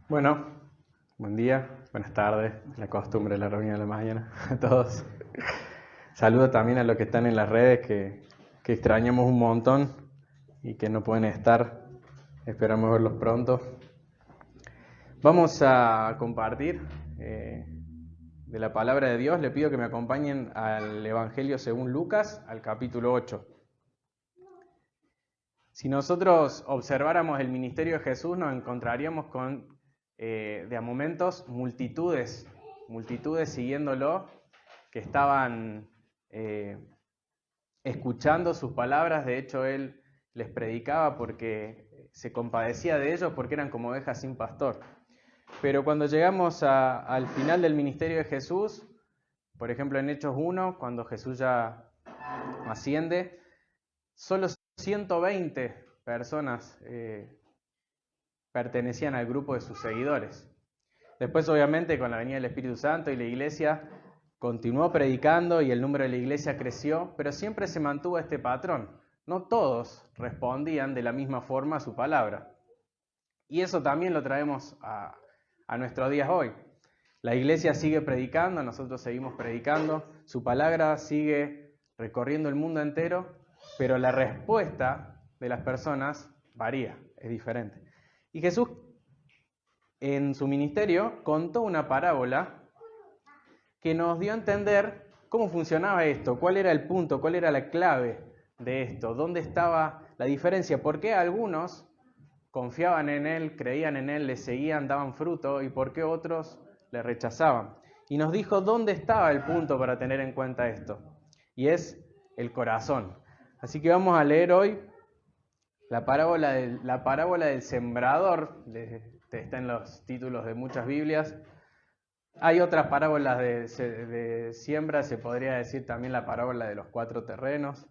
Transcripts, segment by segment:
Bueno, buen día, buenas tardes, la costumbre de la reunión de la mañana a todos. Saludo también a los que están en las redes que extrañamos un montón y que no pueden estar. Esperamos verlos pronto. Vamos a compartir de la palabra de Dios. Le pido que me acompañen al Evangelio según Lucas, al capítulo 8. Si nosotros observáramos el ministerio de Jesús, nos encontraríamos con, de a momentos, multitudes siguiéndolo, que estaban escuchando sus palabras. De hecho, él les predicaba porque se compadecía de ellos, porque eran como ovejas sin pastor. Pero cuando llegamos al final del ministerio de Jesús, por ejemplo en Hechos 1, cuando Jesús ya asciende, solo 120 personas pertenecían al grupo de sus seguidores. Después, obviamente, con la venida del Espíritu Santo y la iglesia continuó predicando y el número de la iglesia creció, pero siempre se mantuvo este patrón. No todos respondían de la misma forma a su palabra. Y eso también lo traemos a nuestros días hoy. La iglesia sigue predicando, nosotros seguimos predicando, su palabra sigue recorriendo el mundo entero, pero la respuesta de las personas varía, es diferente. Y Jesús, en su ministerio, contó una parábola que nos dio a entender cómo funcionaba esto, cuál era el punto, cuál era la clave de esto, dónde estaba la diferencia, por qué algunos confiaban en él, creían en él, le seguían, daban fruto, y por qué otros le rechazaban. Y nos dijo dónde estaba el punto para tener en cuenta esto, y es el corazón. Así que vamos a leer hoy la parábola del sembrador, está en los títulos de muchas Biblias. Hay otras parábolas de siembra, se podría decir también la parábola de los 4 terrenos.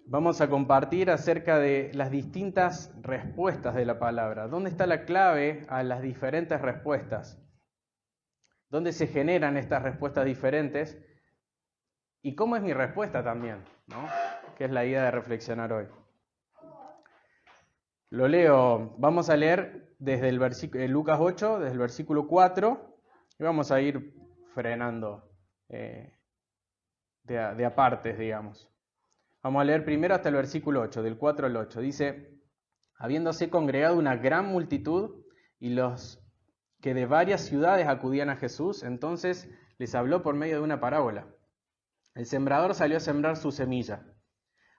Vamos a compartir acerca de las distintas respuestas de la palabra. ¿Dónde está la clave a las diferentes respuestas? ¿Dónde se generan estas respuestas diferentes? ¿Y cómo es mi respuesta también? ¿No? Que es la idea de reflexionar hoy. Lo leo, vamos a leer desde Lucas 8, desde el versículo 4, y vamos a ir frenando de apartes, digamos. Vamos a leer primero hasta el versículo 8, del 4 al 8. Dice, habiéndose congregado una gran multitud y los que de varias ciudades acudían a Jesús, entonces les habló por medio de una parábola. El sembrador salió a sembrar su semilla.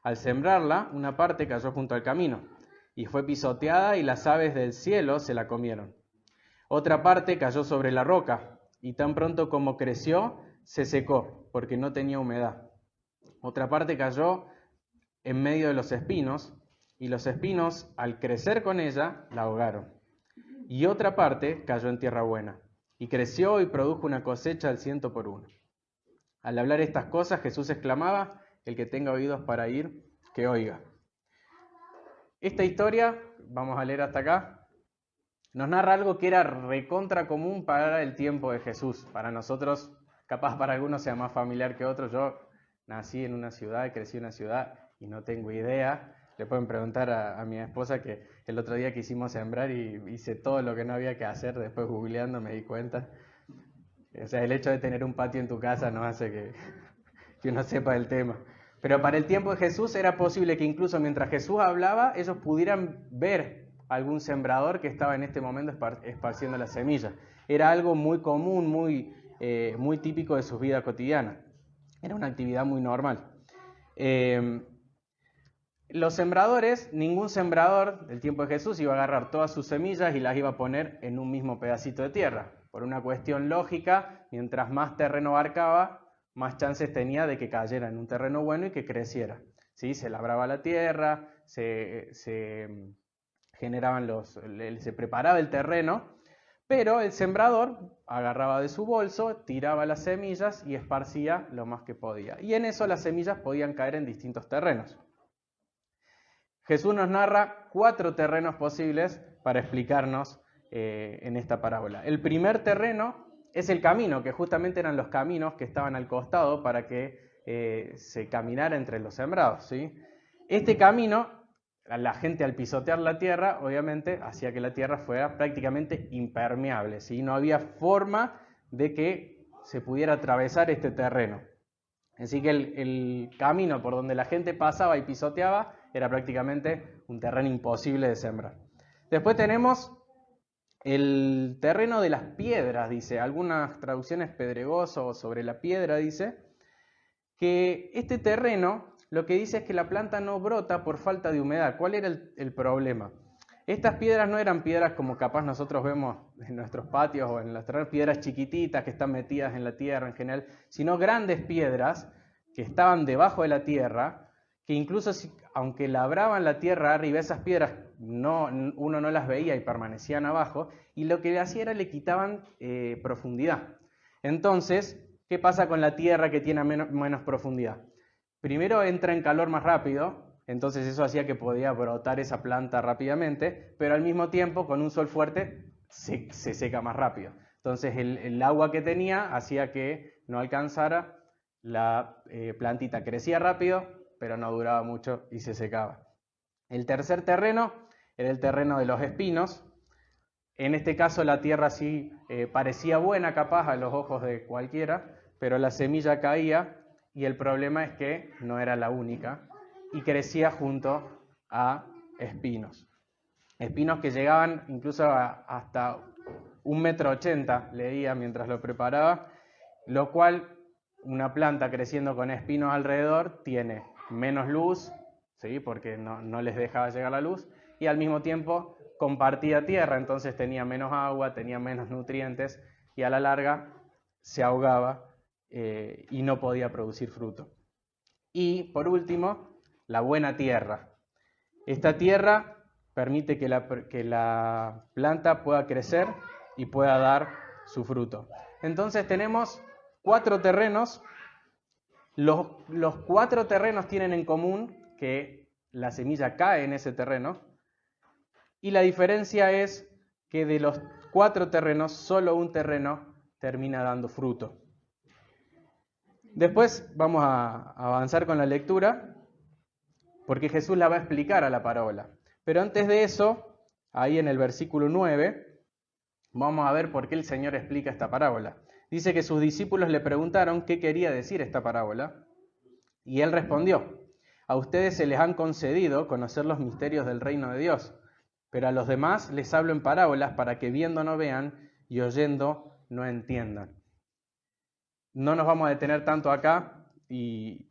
Al sembrarla, una parte cayó junto al camino, y fue pisoteada y las aves del cielo se la comieron. Otra parte cayó sobre la roca, y tan pronto como creció, se secó, porque no tenía humedad. Otra parte cayó en medio de los espinos, y los espinos, al crecer con ella, la ahogaron. Y otra parte cayó en tierra buena, y creció y produjo una cosecha al 100 por 1. Al hablar estas cosas, Jesús exclamaba, el que tenga oídos para oír, que oiga. Esta historia, vamos a leer hasta acá, nos narra algo que era recontra común para el tiempo de Jesús. Para nosotros, capaz para algunos sea más familiar que otros. Yo nací en una ciudad, crecí en una ciudad y no tengo idea. Le pueden preguntar a mi esposa que el otro día quisimos sembrar y hice todo lo que no había que hacer. Después googleando me di cuenta. O sea, el hecho de tener un patio en tu casa no hace que uno sepa del tema. Pero para el tiempo de Jesús era posible que incluso mientras Jesús hablaba, ellos pudieran ver algún sembrador que estaba en este momento esparciendo las semillas. Era algo muy común, muy típico de su vida cotidiana. Era una actividad muy normal. Los sembradores, ningún sembrador del tiempo de Jesús iba a agarrar todas sus semillas y las iba a poner en un mismo pedacito de tierra. Por una cuestión lógica, mientras más terreno abarcaba, más chances tenía de que cayera en un terreno bueno y que creciera. ¿Sí? Se labraba la tierra, se preparaba el terreno, pero el sembrador agarraba de su bolso, tiraba las semillas y esparcía lo más que podía. Y en eso las semillas podían caer en distintos terrenos. Jesús nos narra 4 terrenos posibles para explicarnos en esta parábola. El primer terreno es el camino, que justamente eran los caminos que estaban al costado para que se caminara entre los sembrados, ¿sí? Este camino, la gente al pisotear la tierra, obviamente, hacía que la tierra fuera prácticamente impermeable, ¿sí? No había forma de que se pudiera atravesar este terreno. Así que el camino por donde la gente pasaba y pisoteaba era prácticamente un terreno imposible de sembrar. Después tenemos el terreno de las piedras, dice. Algunas traducciones pedregoso o sobre la piedra, dice. Que este terreno lo que dice es que la planta no brota por falta de humedad. ¿Cuál era el problema? Estas piedras no eran piedras como capaz nosotros vemos en nuestros patios o en las terrenos, piedras chiquititas que están metidas en la tierra en general, sino grandes piedras que estaban debajo de la tierra, que incluso aunque labraban la tierra arriba, esas piedras uno no las veía y permanecían abajo, y lo que le hacía era le quitaban profundidad. Entonces, ¿qué pasa con la tierra que tiene menos profundidad? Primero entra en calor más rápido, entonces eso hacía que podía brotar esa planta rápidamente, pero al mismo tiempo con un sol fuerte se seca más rápido. Entonces el agua que tenía hacía que no alcanzara, la plantita crecía rápido, pero no duraba mucho y se secaba. El tercer terreno era el terreno de los espinos. En este caso la tierra sí parecía buena capaz a los ojos de cualquiera, pero la semilla caía y el problema es que no era la única y crecía junto a espinos. Espinos que llegaban incluso hasta 1,80 m, leía mientras lo preparaba, lo cual una planta creciendo con espinos alrededor tiene menos luz, ¿sí? Porque no les dejaba llegar la luz, y al mismo tiempo compartía tierra, entonces tenía menos agua, tenía menos nutrientes y a la larga se ahogaba y no podía producir fruto. Y por último, la buena tierra. Esta tierra permite que la planta pueda crecer y pueda dar su fruto. Entonces tenemos 4 terrenos. Los 4 terrenos tienen en común que la semilla cae en ese terreno. Y la diferencia es que de los 4 terrenos, solo un terreno termina dando fruto. Después vamos a avanzar con la lectura, porque Jesús la va a explicar a la parábola. Pero antes de eso, ahí en el versículo 9, vamos a ver por qué el Señor explica esta parábola. Dice que sus discípulos le preguntaron qué quería decir esta parábola, y él respondió: a ustedes se les han concedido conocer los misterios del reino de Dios, pero a los demás les hablo en parábolas para que viendo no vean y oyendo no entiendan. No nos vamos a detener tanto acá y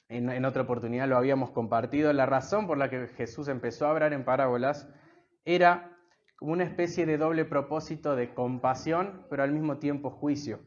en otra oportunidad lo habíamos compartido. La razón por la que Jesús empezó a hablar en parábolas era como una especie de doble propósito de compasión, pero al mismo tiempo juicio.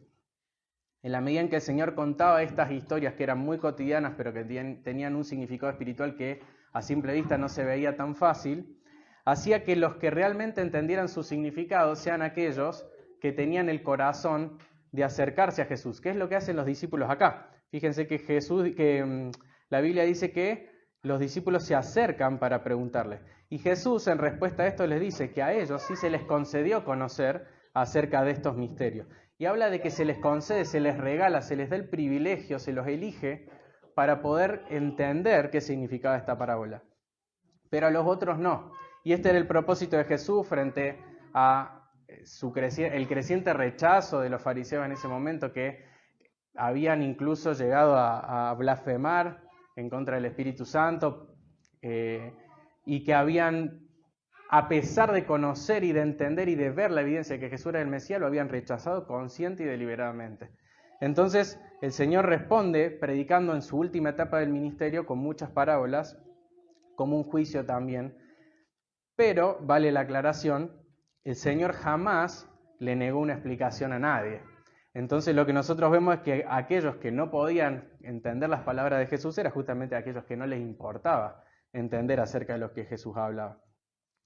En la medida en que el Señor contaba estas historias que eran muy cotidianas, pero que tenían un significado espiritual que a simple vista no se veía tan fácil, hacía que los que realmente entendieran su significado sean aquellos que tenían el corazón de acercarse a Jesús. ¿Qué es lo que hacen los discípulos acá? Fíjense que la Biblia dice que los discípulos se acercan para preguntarle. Y Jesús, en respuesta a esto, les dice que a ellos sí se les concedió conocer acerca de estos misterios. Y habla de que se les concede, se les regala, se les da el privilegio, se los elige para poder entender qué significaba esta parábola. Pero a los otros no. Y este era el propósito de Jesús frente a el creciente rechazo de los fariseos en ese momento, que habían incluso llegado a blasfemar en contra del Espíritu Santo y que habían, a pesar de conocer y de entender y de ver la evidencia de que Jesús era el Mesías, lo habían rechazado consciente y deliberadamente. Entonces el Señor responde predicando en su última etapa del ministerio con muchas parábolas, como un juicio también. Pero, vale la aclaración, el Señor jamás le negó una explicación a nadie. Entonces lo que nosotros vemos es que aquellos que no podían entender las palabras de Jesús eran justamente aquellos que no les importaba entender acerca de lo que Jesús hablaba.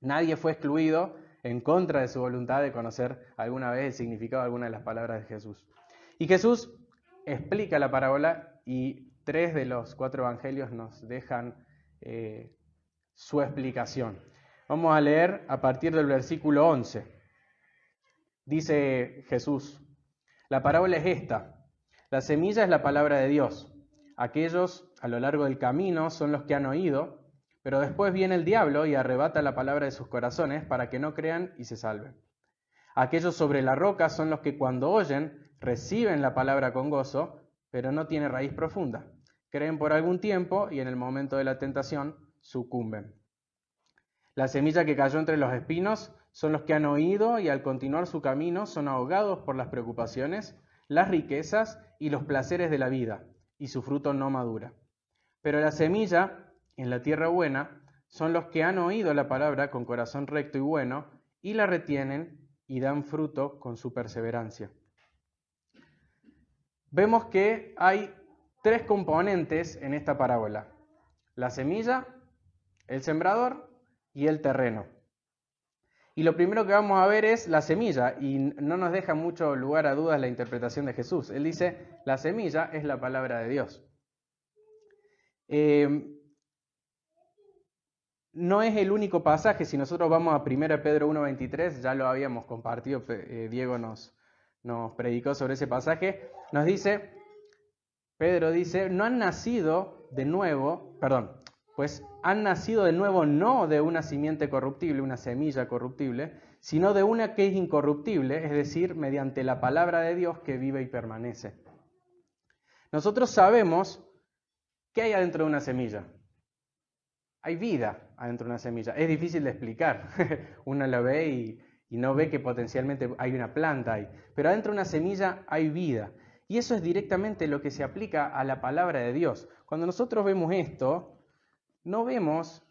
Nadie fue excluido en contra de su voluntad de conocer alguna vez el significado de alguna de las palabras de Jesús. Y Jesús explica la parábola y 3 de los 4 evangelios nos dejan su explicación. Vamos a leer a partir del versículo 11. Dice Jesús: la parábola es esta. La semilla es la palabra de Dios. Aquellos a lo largo del camino son los que han oído, pero después viene el diablo y arrebata la palabra de sus corazones para que no crean y se salven. Aquellos sobre la roca son los que cuando oyen reciben la palabra con gozo, pero no tiene raíz profunda. Creen por algún tiempo y en el momento de la tentación sucumben. La semilla que cayó entre los espinos son los que han oído y al continuar su camino son ahogados por las preocupaciones, las riquezas y los placeres de la vida, y su fruto no madura. Pero la semilla en la tierra buena son los que han oído la palabra con corazón recto y bueno y la retienen y dan fruto con su perseverancia. Vemos que hay tres componentes en esta parábola: la semilla, el sembrador y el terreno. Y lo primero que vamos a ver es la semilla, y no nos deja mucho lugar a dudas la interpretación de Jesús. Él dice, la semilla es la palabra de Dios. No es el único pasaje. Si nosotros vamos a 1 Pedro 1:23, ya lo habíamos compartido, Diego nos predicó sobre ese pasaje, nos dice, Pedro dice, no han nacido de nuevo, pues han nacido de nuevo no de una simiente corruptible, una semilla corruptible, sino de una que es incorruptible, es decir, mediante la palabra de Dios que vive y permanece. Nosotros sabemos qué hay adentro de una semilla. Hay vida adentro de una semilla. Es difícil de explicar. Uno la ve y no ve que potencialmente hay una planta ahí. Pero adentro de una semilla hay vida. Y eso es directamente lo que se aplica a la palabra de Dios. Cuando nosotros vemos esto, no vemos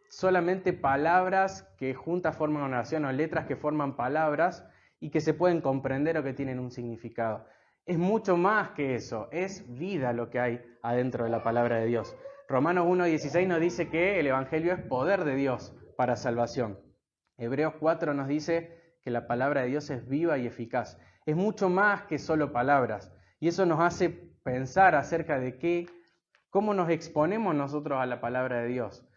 solamente palabras que juntas forman una oración o letras que forman palabras y que se pueden comprender o que tienen un significado. Es mucho más que eso. Es vida lo que hay adentro de la palabra de Dios. Romanos 1:16 nos dice que el Evangelio es poder de Dios para salvación. Hebreos 4 nos dice que la palabra de Dios es viva y eficaz. Es mucho más que solo palabras. Y eso nos hace pensar acerca de cómo nos exponemos nosotros a la palabra de Dios.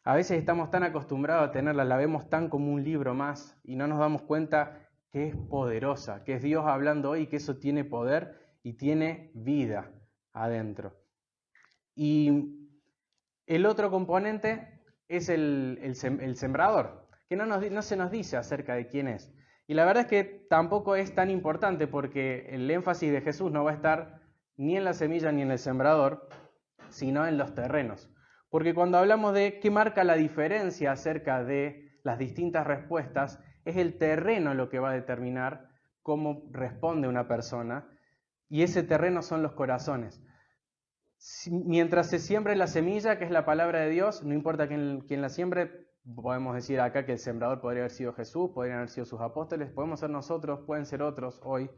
A veces estamos tan acostumbrados a tenerla, la vemos tan como un libro más y no nos damos cuenta que es poderosa, que es Dios hablando hoy y que eso tiene poder y tiene vida adentro. Y el otro componente es el sembrador, que no se nos dice acerca de quién es. Y la verdad es que tampoco es tan importante porque el énfasis de Jesús no va a estar ni en la semilla ni en el sembrador, sino en los terrenos. Porque cuando hablamos de qué marca la diferencia acerca de las distintas respuestas, es el terreno lo que va a determinar cómo responde una persona, y ese terreno son los corazones. Mientras se siembre la semilla, que es la palabra de Dios, no importa quién la siembre, podemos decir acá que el sembrador podría haber sido Jesús, podrían haber sido sus apóstoles, podemos ser nosotros, pueden ser otros hoy,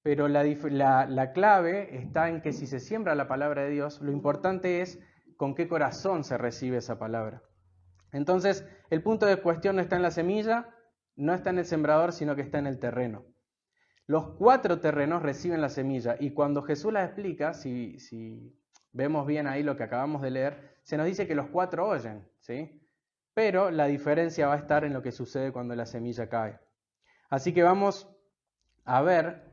pero la clave está en que si se siembra la palabra de Dios, lo importante es con qué corazón se recibe esa palabra. Entonces, el punto de cuestión no está en la semilla, no está en el sembrador, sino que está en el terreno. Los 4 terrenos reciben la semilla y cuando Jesús la explica, si vemos bien ahí lo que acabamos de leer, se nos dice que los 4 oyen, ¿sí? Pero la diferencia va a estar en lo que sucede cuando la semilla cae. Así que vamos a ver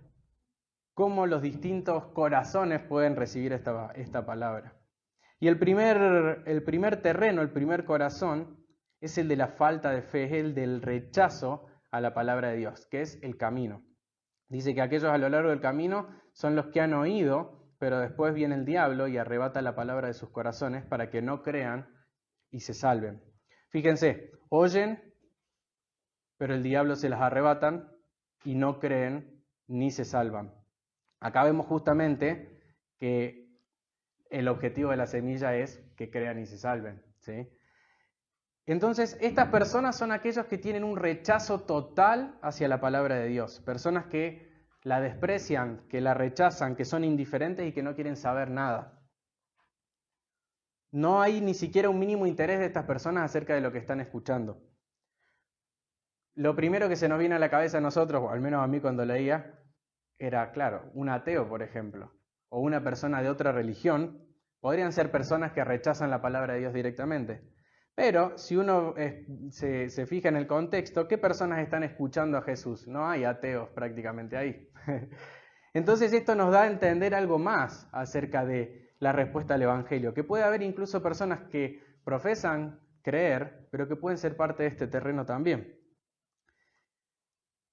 cómo los distintos corazones pueden recibir esta palabra. Y el primer terreno, el primer corazón, es el de la falta de fe, es el del rechazo a la palabra de Dios, que es el camino. Dice que aquellos a lo largo del camino son los que han oído, pero después viene el diablo y arrebata la palabra de sus corazones para que no crean y se salven. Fíjense, oyen, pero el diablo se las arrebatan y no creen ni se salvan. Acá vemos justamente que el objetivo de la semilla es que crean y se salven, ¿sí? Entonces, estas personas son aquellos que tienen un rechazo total hacia la palabra de Dios. Personas que la desprecian, que la rechazan, que son indiferentes y que no quieren saber nada. No hay ni siquiera un mínimo interés de estas personas acerca de lo que están escuchando. Lo primero que se nos viene a la cabeza a nosotros, o al menos a mí cuando leía, era, claro, un ateo, por ejemplo, o una persona de otra religión. Podrían ser personas que rechazan la palabra de Dios directamente. Pero si uno se fija en el contexto, ¿qué personas están escuchando a Jesús? No hay ateos prácticamente ahí. Entonces esto nos da a entender algo más acerca de la respuesta al Evangelio, que puede haber incluso personas que profesan creer, pero que pueden ser parte de este terreno también.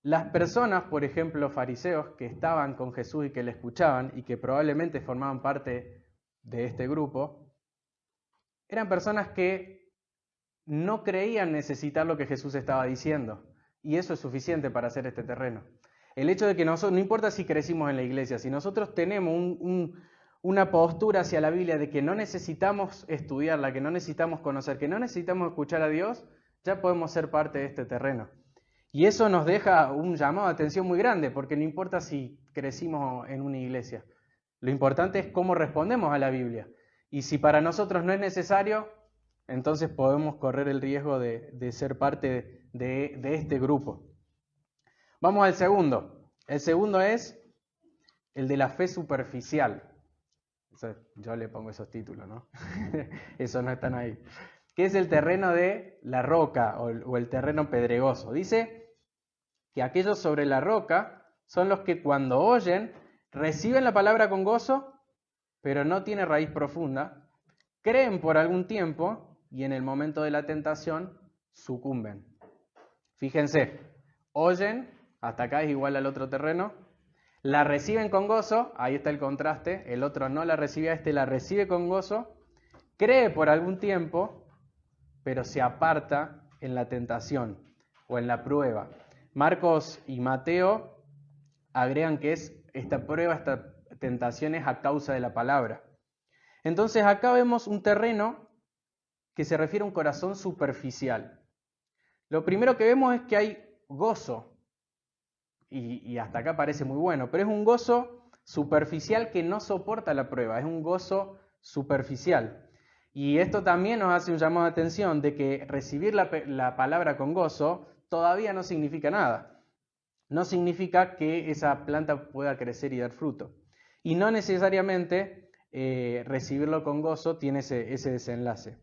Las personas, por ejemplo, fariseos que estaban con Jesús y que le escuchaban y que probablemente formaban parte de este grupo, eran personas que no creían necesitar lo que Jesús estaba diciendo. Y eso es suficiente para hacer este terreno. El hecho de que nosotros, no importa si crecimos en la iglesia, si nosotros tenemos una postura hacia la Biblia de que no necesitamos estudiarla, que no necesitamos conocer, que no necesitamos escuchar a Dios, ya podemos ser parte de este terreno. Y eso nos deja un llamado de atención muy grande, porque no importa si crecimos en una iglesia. Lo importante es cómo respondemos a la Biblia. Y si para nosotros no es necesario, entonces podemos correr el riesgo de ser parte de este grupo. Vamos al segundo. El segundo es el de la fe superficial. Yo le pongo esos títulos, ¿no? Esos no están ahí. Que es el terreno de la roca o el terreno pedregoso. Dice que aquellos sobre la roca son los que cuando oyen, reciben la palabra con gozo, pero no tiene raíz profunda, creen por algún tiempo y en el momento de la tentación sucumben. Fíjense, oyen, hasta acá es igual al otro terreno, la reciben con gozo, ahí está el contraste, el otro no la recibe, este la recibe con gozo, cree por algún tiempo, pero se aparta en la tentación o en la prueba. Marcos y Mateo agregan que esta prueba, esta tentación es a causa de la palabra. Entonces acá vemos un terreno que se refiere a un corazón superficial. Lo primero que vemos es que hay gozo, y hasta acá parece muy bueno, pero es un gozo superficial que no soporta la prueba, es un gozo superficial. Y esto también nos hace un llamado de atención de que recibir la palabra con gozo todavía no significa nada. No significa que esa planta pueda crecer y dar fruto. Y no necesariamente recibirlo con gozo tiene ese desenlace.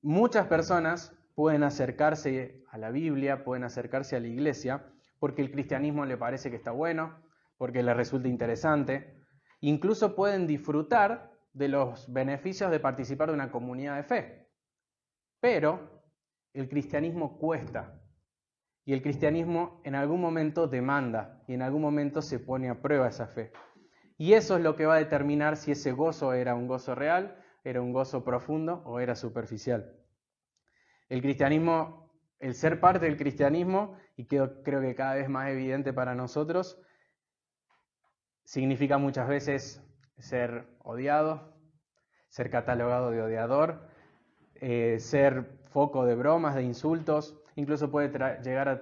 Muchas personas pueden acercarse a la Biblia, pueden acercarse a la iglesia, porque el cristianismo le parece que está bueno, porque le resulta interesante. Incluso pueden disfrutar de los beneficios de participar de una comunidad de fe. Pero el cristianismo cuesta. Y el cristianismo en algún momento demanda y en algún momento se pone a prueba esa fe. Y eso es lo que va a determinar si ese gozo era un gozo real, era un gozo profundo o era superficial. El cristianismo, el ser parte del cristianismo, y creo que cada vez más evidente para nosotros, significa muchas veces ser odiado, ser catalogado de odiador, ser foco de bromas, de insultos, incluso puede llegar a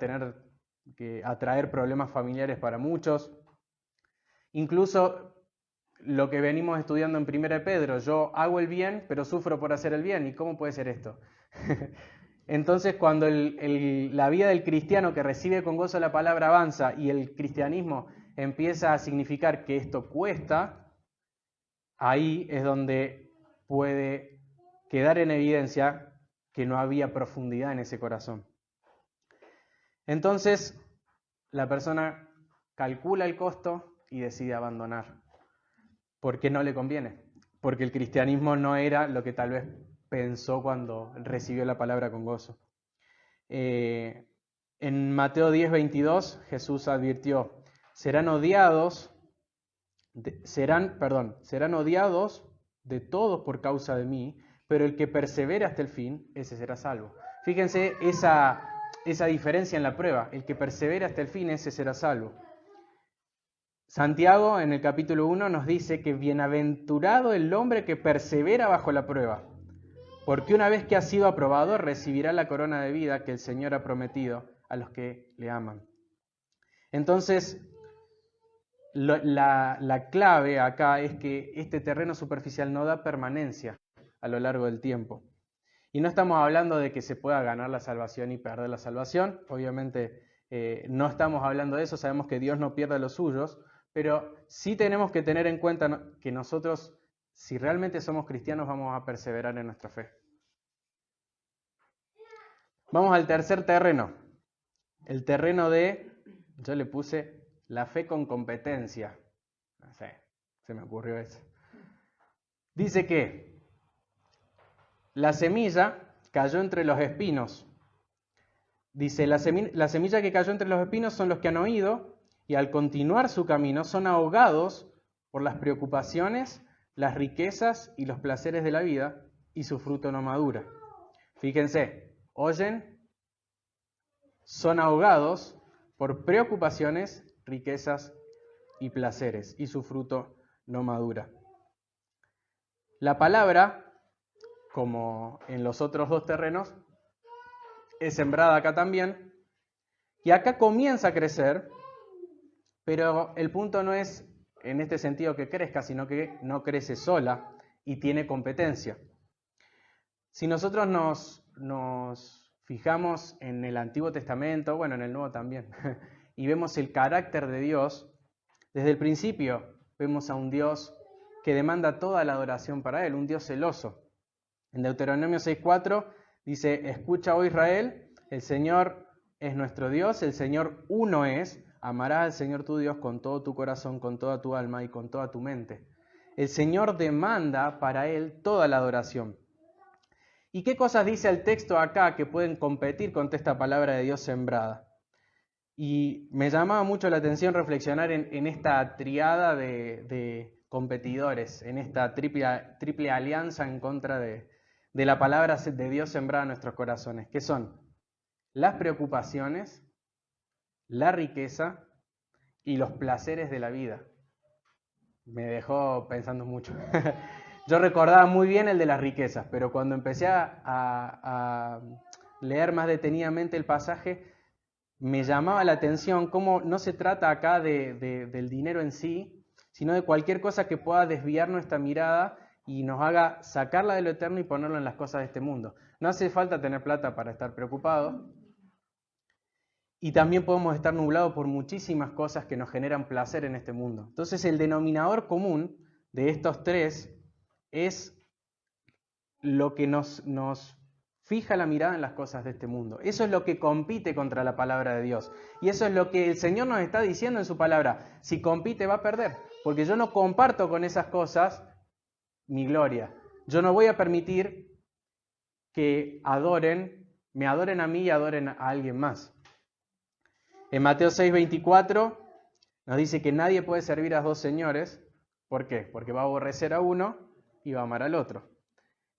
traer problemas familiares para muchos. Incluso lo que venimos estudiando en 1 Pedro, yo hago el bien, pero sufro por hacer el bien. ¿Y cómo puede ser esto? Entonces, cuando la vida del cristiano que recibe con gozo la palabra avanza y el cristianismo empieza a significar que esto cuesta, ahí es donde puede quedar en evidencia que no había profundidad en ese corazón. Entonces, la persona calcula el costo y decide abandonar. ¿Por qué no le conviene? Porque el cristianismo no era lo que tal vez pensó cuando recibió la palabra con gozo. En Mateo 10:22 Jesús advirtió, serán odiados de todos por causa de mí, pero el que persevere hasta el fin, ese será salvo. Fíjense esa diferencia en la prueba, el que persevere hasta el fin, ese será salvo. Santiago en el capítulo 1 nos dice que bienaventurado el hombre que persevera bajo la prueba, porque una vez que ha sido aprobado recibirá la corona de vida que el Señor ha prometido a los que le aman. Entonces, la clave acá es que este terreno superficial no da permanencia a lo largo del tiempo. Y no estamos hablando de que se pueda ganar la salvación y perder la salvación, obviamente no estamos hablando de eso, sabemos que Dios no pierde a los suyos, pero sí tenemos que tener en cuenta que nosotros, si realmente somos cristianos, vamos a perseverar en nuestra fe. Vamos al tercer terreno, el terreno yo le puse La fe con competencia. No sé, se me ocurrió eso. Dice que la semilla cayó entre los espinos. Dice, la semilla que cayó entre los espinos son los que han oído y al continuar su camino son ahogados por las preocupaciones, las riquezas y los placeres de la vida y su fruto no madura. Fíjense, oyen, son ahogados por preocupaciones, riquezas y placeres y su fruto no madura. La palabra, como en los otros dos terrenos, es sembrada acá también, y acá comienza a crecer, pero el punto no es en este sentido que crezca, sino que no crece sola y tiene competencia. Si nosotros nos fijamos en el Antiguo Testamento, bueno, en el Nuevo también, y vemos el carácter de Dios, desde el principio vemos a un Dios que demanda toda la adoración para Él, un Dios celoso. En Deuteronomio 6:4 dice, escucha, oh Israel, el Señor es nuestro Dios, el Señor uno es, amarás al Señor tu Dios con todo tu corazón, con toda tu alma y con toda tu mente. El Señor demanda para Él toda la adoración. ¿Y qué cosas dice el texto acá que pueden competir con esta palabra de Dios sembrada? Y me llamaba mucho la atención reflexionar en esta triada de competidores, en esta triple alianza en contra de la palabra de Dios sembrada en nuestros corazones, que son las preocupaciones, la riqueza y los placeres de la vida. Me dejó pensando mucho. Yo recordaba muy bien el de las riquezas, pero cuando empecé a leer más detenidamente el pasaje, me llamaba la atención cómo no se trata acá del dinero en sí, sino de cualquier cosa que pueda desviar nuestra mirada y nos haga sacarla de lo eterno y ponerlo en las cosas de este mundo. No hace falta tener plata para estar preocupados. Y también podemos estar nublados por muchísimas cosas que nos generan placer en este mundo. Entonces el denominador común de estos tres es lo que nos fija la mirada en las cosas de este mundo. Eso es lo que compite contra la palabra de Dios. Y eso es lo que el Señor nos está diciendo en su palabra. Si compite va a perder, porque yo no comparto con esas cosas mi gloria. Yo no voy a permitir que me adoren a mí y adoren a alguien más. En Mateo 6:24 nos dice que nadie puede servir a dos señores. ¿Por qué? Porque va a aborrecer a uno y va a amar al otro.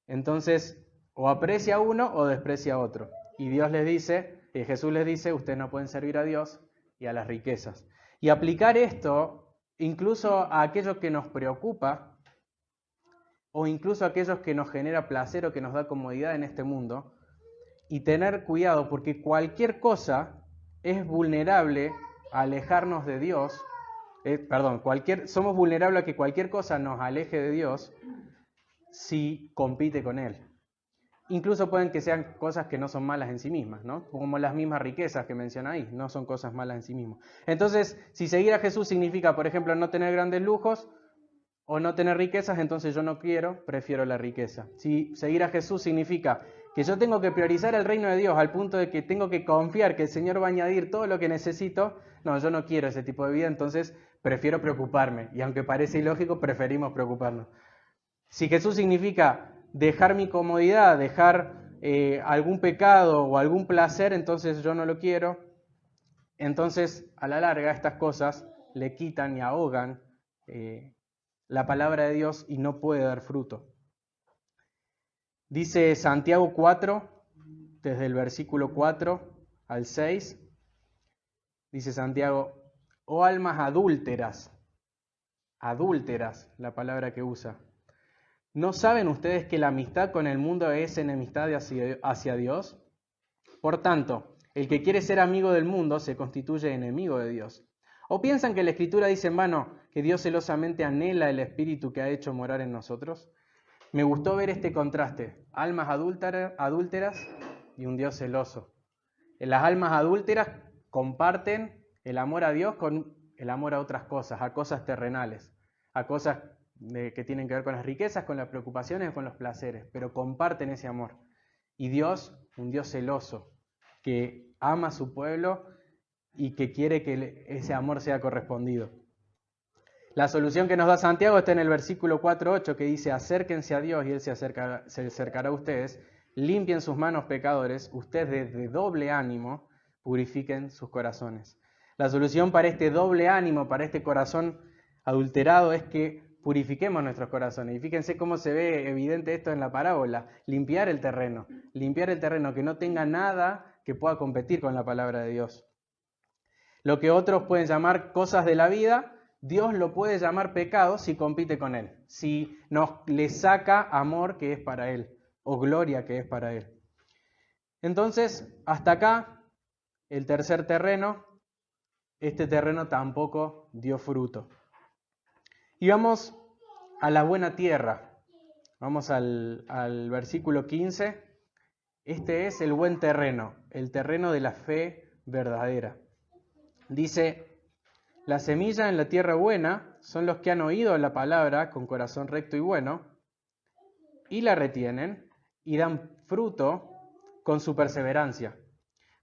Entonces, o aprecia a uno o desprecia a otro. Y Jesús les dice, ustedes no pueden servir a Dios y a las riquezas. Y aplicar esto incluso a aquello que nos preocupa o incluso a aquellos que nos genera placer o que nos da comodidad en este mundo. Y tener cuidado porque cualquier cosa es vulnerable a alejarnos de Dios. Somos vulnerables a que cualquier cosa nos aleje de Dios si compite con Él. Incluso pueden que sean cosas que no son malas en sí mismas, ¿no? Como las mismas riquezas que menciona ahí, no son cosas malas en sí mismas. Entonces, si seguir a Jesús significa, por ejemplo, no tener grandes lujos o no tener riquezas, entonces yo no prefiero la riqueza. Si seguir a Jesús significa que yo tengo que priorizar el reino de Dios al punto de que tengo que confiar que el Señor va a añadir todo lo que necesito, no, yo no quiero ese tipo de vida, entonces prefiero preocuparme. Y aunque parece ilógico, preferimos preocuparnos. Si Jesús significa dejar mi comodidad, dejar algún pecado o algún placer, entonces yo no lo quiero. Entonces, a la larga, estas cosas le quitan y ahogan la palabra de Dios y no puede dar fruto. Dice Santiago 4, desde el versículo 4 al 6, dice Santiago, oh almas adúlteras, la palabra que usa, ¿no saben ustedes que la amistad con el mundo es enemistad hacia Dios? Por tanto, el que quiere ser amigo del mundo se constituye enemigo de Dios. ¿O piensan que la Escritura dice en vano que Dios celosamente anhela el Espíritu que ha hecho morar en nosotros? Me gustó ver este contraste, almas adúlteras y un Dios celoso. Las almas adúlteras comparten el amor a Dios con el amor a otras cosas, a cosas terrenales, a cosas que tienen que ver con las riquezas, con las preocupaciones, con los placeres, pero comparten ese amor. Y Dios, un Dios celoso, que ama a su pueblo y que quiere que ese amor sea correspondido. La solución que nos da Santiago está en el versículo 4:8 que dice: acérquense a Dios y Él se acercará a ustedes, limpien sus manos pecadores, ustedes de doble ánimo purifiquen sus corazones. La solución para este doble ánimo, para este corazón adulterado, es que purifiquemos nuestros corazones. Y fíjense cómo se ve evidente esto en la parábola: limpiar el terreno, que no tenga nada que pueda competir con la palabra de Dios. Lo que otros pueden llamar cosas de la vida, Dios lo puede llamar pecado si compite con Él, si le saca amor que es para Él, o gloria que es para Él. Entonces, hasta acá, el tercer terreno, este terreno tampoco dio fruto. Y vamos a la buena tierra. Vamos al versículo 15. Este es el buen terreno, el terreno de la fe verdadera. Dice: la semilla en la tierra buena son los que han oído la palabra con corazón recto y bueno, y la retienen y dan fruto con su perseverancia.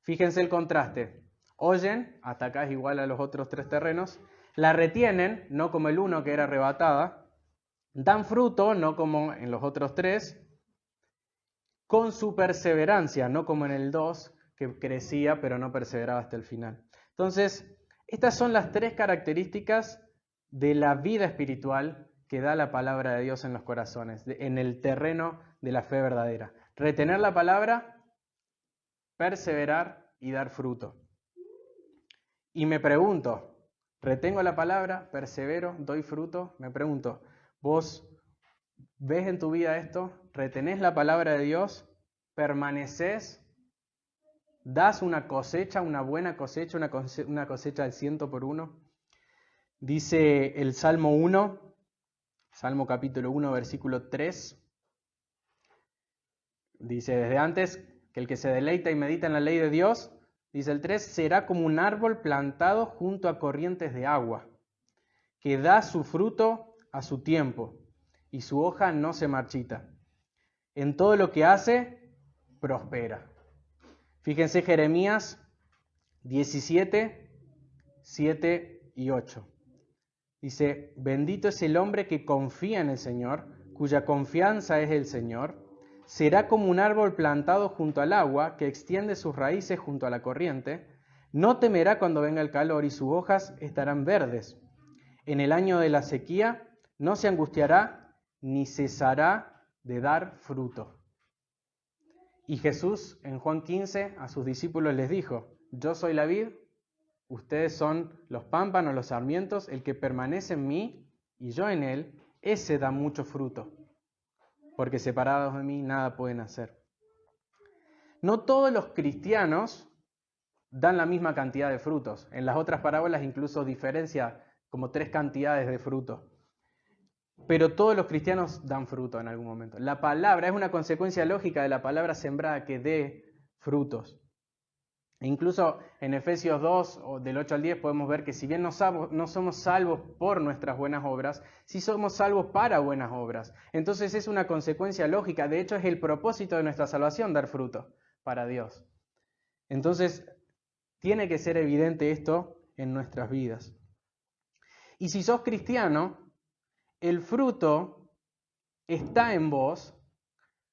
Fíjense el contraste. Oyen, hasta acá es igual a los otros tres terrenos, la retienen, no como el uno que era arrebatada, dan fruto, no como en los otros tres, con su perseverancia, no como en el 2, que crecía pero no perseveraba hasta el final. Entonces, estas son las tres características de la vida espiritual que da la palabra de Dios en los corazones, en el terreno de la fe verdadera. Retener la palabra, perseverar y dar fruto. Y me pregunto, ¿retengo la palabra, persevero, doy fruto? Me pregunto, ¿vos ves en tu vida esto? ¿Retenés la palabra de Dios? ¿Permaneces? ¿Das una cosecha, una buena cosecha, una cosecha al 100%? Dice el Salmo 1, Salmo capítulo 1, versículo 3. Dice desde antes que el que se deleita y medita en la ley de Dios, dice el 3, será como un árbol plantado junto a corrientes de agua, que da su fruto a su tiempo y su hoja no se marchita. En todo lo que hace, prospera. Fíjense Jeremías 17, 7 y 8. Dice: bendito es el hombre que confía en el Señor, cuya confianza es el Señor. Será como un árbol plantado junto al agua, que extiende sus raíces junto a la corriente. No temerá cuando venga el calor y sus hojas estarán verdes. En el año de la sequía no se angustiará ni cesará de dar fruto. Y Jesús en Juan 15 a sus discípulos les dijo: yo soy la vid, ustedes son los pámpanos, los sarmientos, el que permanece en mí y yo en él, ese da mucho fruto, porque separados de mí nada pueden hacer. No todos los cristianos dan la misma cantidad de frutos. En las otras parábolas incluso diferencia como 3 cantidades de frutos. Pero todos los cristianos dan fruto en algún momento. La palabra es una consecuencia lógica de la palabra sembrada que dé frutos. E incluso en Efesios 2, del 8 al 10, podemos ver que si bien no somos salvos por nuestras buenas obras, sí somos salvos para buenas obras. Entonces es una consecuencia lógica. De hecho, es el propósito de nuestra salvación dar fruto para Dios. Entonces, tiene que ser evidente esto en nuestras vidas. Y si sos cristiano, el fruto está en vos,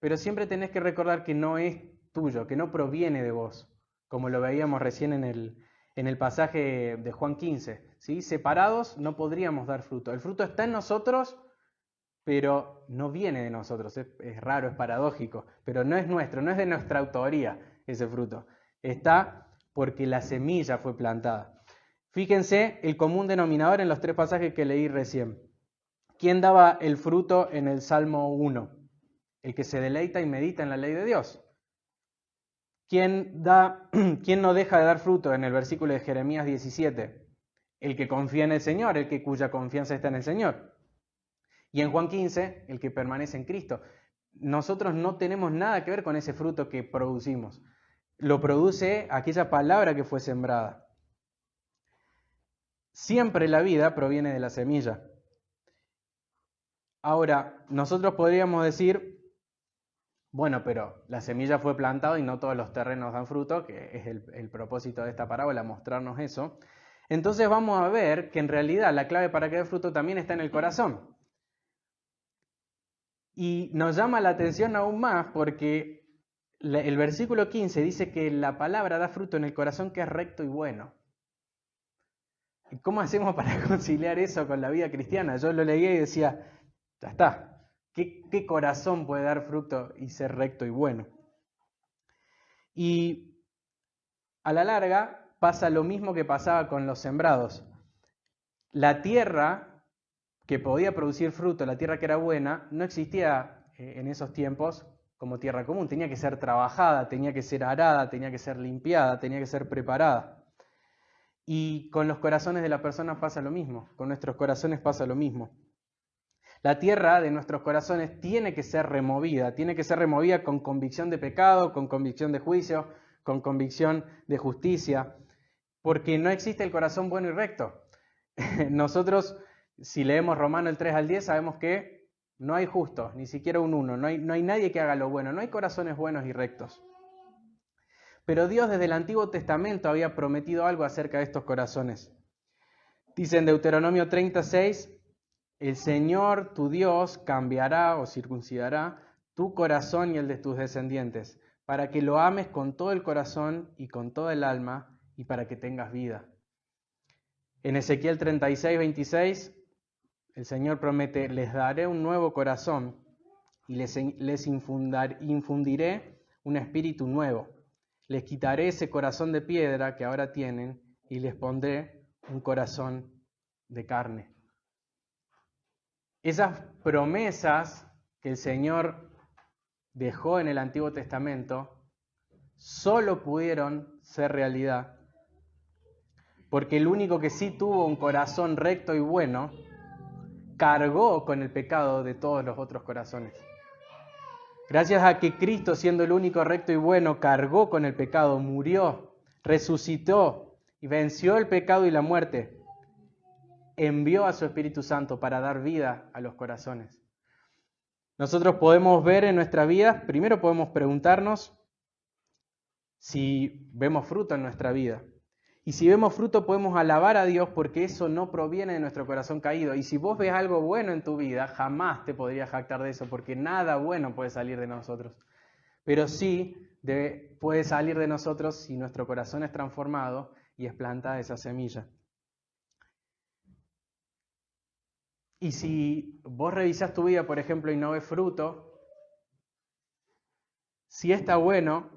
pero siempre tenés que recordar que no es tuyo, que no proviene de vos, como lo veíamos recién en el pasaje de Juan 15. ¿Sí? Separados no podríamos dar fruto. El fruto está en nosotros, pero no viene de nosotros. Es raro, es paradójico, pero no es nuestro, no es de nuestra autoría ese fruto. Está porque la semilla fue plantada. Fíjense el común denominador en los 3 pasajes que leí recién. ¿Quién daba el fruto en el Salmo 1? El que se deleita y medita en la ley de Dios. ¿Quién no deja de dar fruto en el versículo de Jeremías 17? El que confía en el Señor, cuya confianza está en el Señor. Y en Juan 15, el que permanece en Cristo. Nosotros no tenemos nada que ver con ese fruto que producimos. Lo produce aquella palabra que fue sembrada. Siempre la vida proviene de la semilla. Ahora, nosotros podríamos decir, Bueno, pero la semilla fue plantada y no todos los terrenos dan fruto, que es el propósito de esta parábola, mostrarnos eso. Entonces vamos a ver que en realidad la clave para que dé fruto también está en el corazón. Y nos llama la atención aún más porque el versículo 15 dice que la palabra da fruto en el corazón que es recto y bueno. ¿Y cómo hacemos para conciliar eso con la vida cristiana? Yo lo leía y decía, ya está, ¿qué corazón puede dar fruto y ser recto y bueno? Y a la larga pasa lo mismo que pasaba con los sembrados. La tierra que podía producir fruto, la tierra que era buena, no existía en esos tiempos como tierra común. Tenía que ser trabajada, tenía que ser arada, tenía que ser limpiada, tenía que ser preparada. Y con los corazones de las personas pasa lo mismo, con nuestros corazones pasa lo mismo. La tierra de nuestros corazones tiene que ser removida con convicción de pecado, con convicción de juicio, con convicción de justicia, porque no existe el corazón bueno y recto. Nosotros, si leemos Romanos el 3 al 10, sabemos que no hay justos, ni siquiera un uno, no hay nadie que haga lo bueno, no hay corazones buenos y rectos. Pero Dios desde el Antiguo Testamento había prometido algo acerca de estos corazones. Dice en Deuteronomio 36, el Señor tu Dios cambiará o circuncidará tu corazón y el de tus descendientes, para que lo ames con todo el corazón y con toda el alma y para que tengas vida. En Ezequiel 36, 26, el Señor promete, les daré un nuevo corazón y les infundiré un espíritu nuevo. Les quitaré ese corazón de piedra que ahora tienen y les pondré un corazón de carne. Esas promesas que el Señor dejó en el Antiguo Testamento solo pudieron ser realidad porque el único que sí tuvo un corazón recto y bueno cargó con el pecado de todos los otros corazones. Gracias a que Cristo, siendo el único recto y bueno, cargó con el pecado, murió, resucitó y venció el pecado y la muerte, envió a su Espíritu Santo para dar vida a los corazones. Nosotros podemos ver en nuestra vida, primero podemos preguntarnos si vemos fruto en nuestra vida. Y si vemos fruto podemos alabar a Dios porque eso no proviene de nuestro corazón caído. Y si vos ves algo bueno en tu vida, jamás te podrías jactar de eso porque nada bueno puede salir de nosotros. Pero sí puede salir de nosotros si nuestro corazón es transformado y es plantada esa semilla. Y si vos revisás tu vida, por ejemplo, y no ves fruto, sí está bueno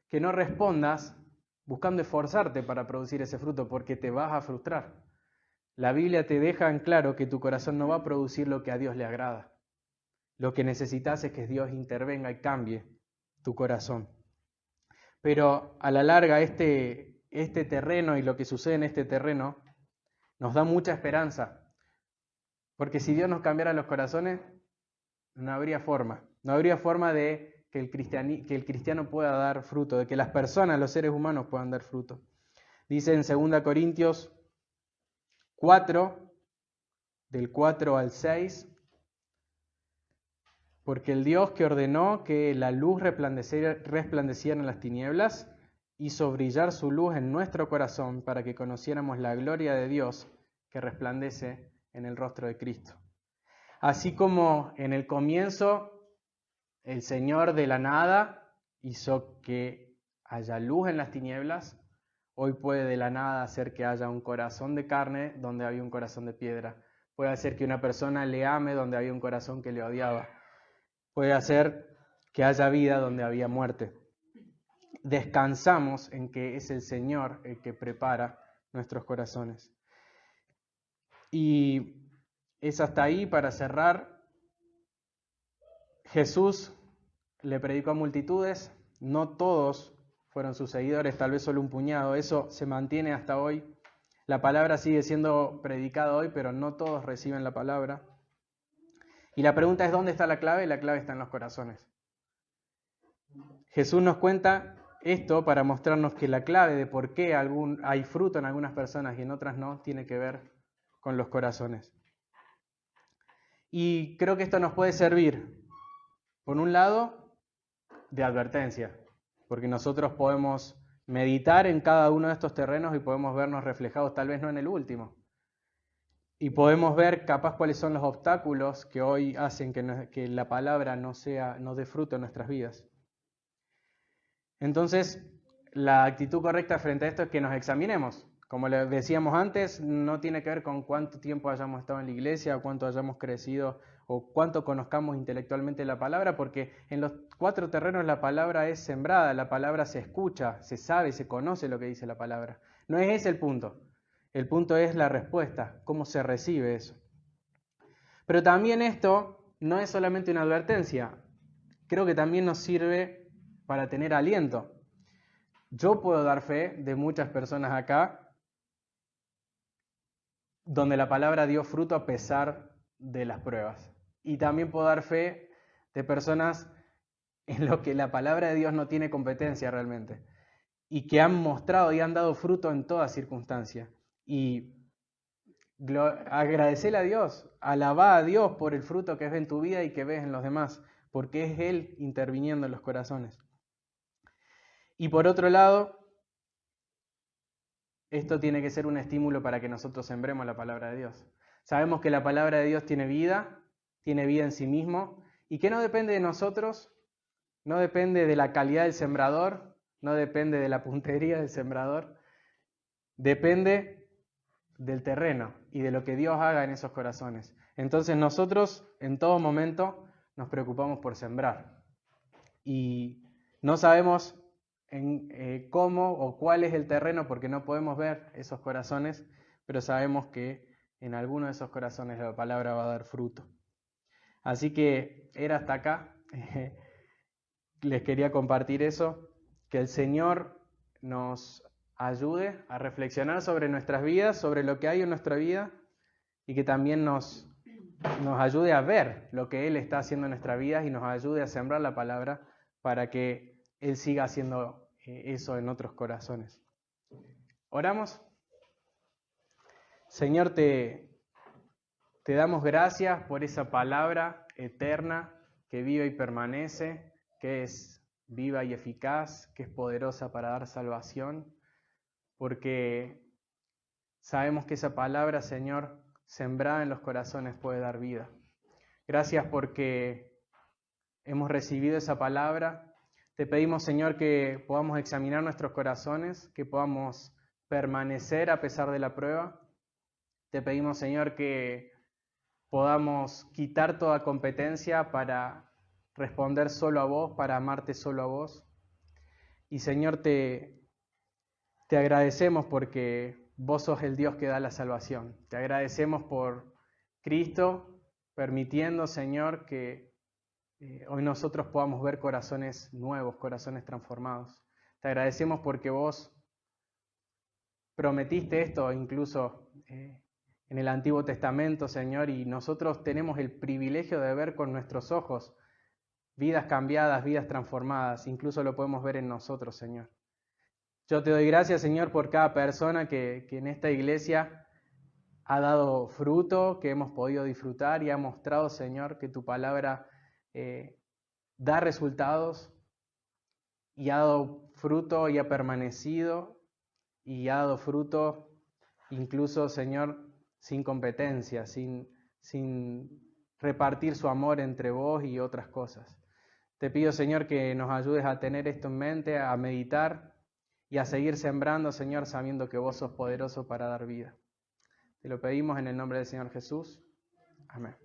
que no respondas buscando esforzarte para producir ese fruto, porque te vas a frustrar. La Biblia te deja en claro que tu corazón no va a producir lo que a Dios le agrada. Lo que necesitas es que Dios intervenga y cambie tu corazón. Pero a la larga este terreno y lo que sucede en este terreno nos da mucha esperanza. Porque si Dios nos cambiara los corazones, no habría forma. No habría forma de que el cristiano pueda dar fruto, de que las personas, los seres humanos puedan dar fruto. Dice en 2 Corintios 4, del 4 al 6, porque el Dios que ordenó que la luz resplandeciera en las tinieblas, hizo brillar su luz en nuestro corazón para que conociéramos la gloria de Dios que resplandece en el rostro de Cristo. Así como en el comienzo el Señor de la nada hizo que haya luz en las tinieblas, hoy puede de la nada hacer que haya un corazón de carne donde había un corazón de piedra. Puede hacer que una persona le ame donde había un corazón que le odiaba. Puede hacer que haya vida donde había muerte. Descansamos en que es el Señor el que prepara nuestros corazones. Y es hasta ahí para cerrar. Jesús le predicó a multitudes, no todos fueron sus seguidores, tal vez solo un puñado, eso se mantiene hasta hoy. La palabra sigue siendo predicada hoy, pero no todos reciben la palabra. Y la pregunta es, ¿dónde está la clave? La clave está en los corazones. Jesús nos cuenta esto para mostrarnos que la clave de por qué hay fruto en algunas personas y en otras no, tiene que ver con los corazones. Y creo que esto nos puede servir, por un lado, de advertencia, porque nosotros podemos meditar en cada uno de estos terrenos y podemos vernos reflejados, tal vez no en el último. Y podemos ver capaz cuáles son los obstáculos que hoy hacen que la palabra no dé fruto en nuestras vidas. Entonces, la actitud correcta frente a esto es que nos examinemos. Como les decíamos antes, no tiene que ver con cuánto tiempo hayamos estado en la iglesia, o cuánto hayamos crecido, o cuánto conozcamos intelectualmente la palabra, porque en los 4 terrenos la palabra es sembrada, la palabra se escucha, se sabe, se conoce lo que dice la palabra. No es ese el punto. El punto es la respuesta, cómo se recibe eso. Pero también esto no es solamente una advertencia, creo que también nos sirve para tener aliento. Yo puedo dar fe de muchas personas acá donde la palabra dio fruto a pesar de las pruebas. Y también puedo dar fe de personas en lo que la palabra de Dios no tiene competencia realmente y que han mostrado y han dado fruto en toda circunstancia. Y agradecerle a Dios, alabá a Dios por el fruto que ves en tu vida y que ves en los demás, porque es Él interviniendo en los corazones. Y por otro lado, esto tiene que ser un estímulo para que nosotros sembremos la palabra de Dios. Sabemos que la palabra de Dios tiene vida en sí mismo, y que no depende de nosotros, no depende de la calidad del sembrador, no depende de la puntería del sembrador, depende del terreno y de lo que Dios haga en esos corazones. Entonces nosotros en todo momento nos preocupamos por sembrar y no sabemos cómo o cuál es el terreno porque no podemos ver esos corazones, pero sabemos que en alguno de esos corazones la palabra va a dar fruto. Así que era hasta acá. Les quería compartir eso, que el Señor nos ayude a reflexionar sobre nuestras vidas, sobre lo que hay en nuestra vida y que también nos ayude a ver lo que Él está haciendo en nuestras vidas y nos ayude a sembrar la palabra para que Él siga haciendo eso en otros corazones. ¿Oramos? Señor, te damos gracias por esa palabra eterna que vive y permanece, que es viva y eficaz, que es poderosa para dar salvación, porque sabemos que esa palabra, Señor, sembrada en los corazones puede dar vida. Gracias porque hemos recibido esa palabra. Te pedimos, Señor, que podamos examinar nuestros corazones, que podamos permanecer a pesar de la prueba. Te pedimos, Señor, que podamos quitar toda competencia para responder solo a vos, para amarte solo a vos. Y, Señor, te agradecemos porque vos sos el Dios que da la salvación. Te agradecemos por Cristo, permitiendo, Señor, que hoy nosotros podamos ver corazones nuevos, corazones transformados. Te agradecemos porque vos prometiste esto incluso en el Antiguo Testamento, Señor, y nosotros tenemos el privilegio de ver con nuestros ojos vidas cambiadas, vidas transformadas. Incluso lo podemos ver en nosotros, Señor. Yo te doy gracias, Señor, por cada persona que en esta iglesia ha dado fruto, que hemos podido disfrutar y ha mostrado, Señor, que tu palabra da resultados y ha dado fruto y ha permanecido y ha dado fruto incluso, Señor, sin competencia, sin repartir su amor entre vos y otras cosas. Te pido, Señor, que nos ayudes a tener esto en mente, a meditar y a seguir sembrando, Señor, sabiendo que vos sos poderoso para dar vida. Te lo pedimos en el nombre del Señor Jesús. Amén.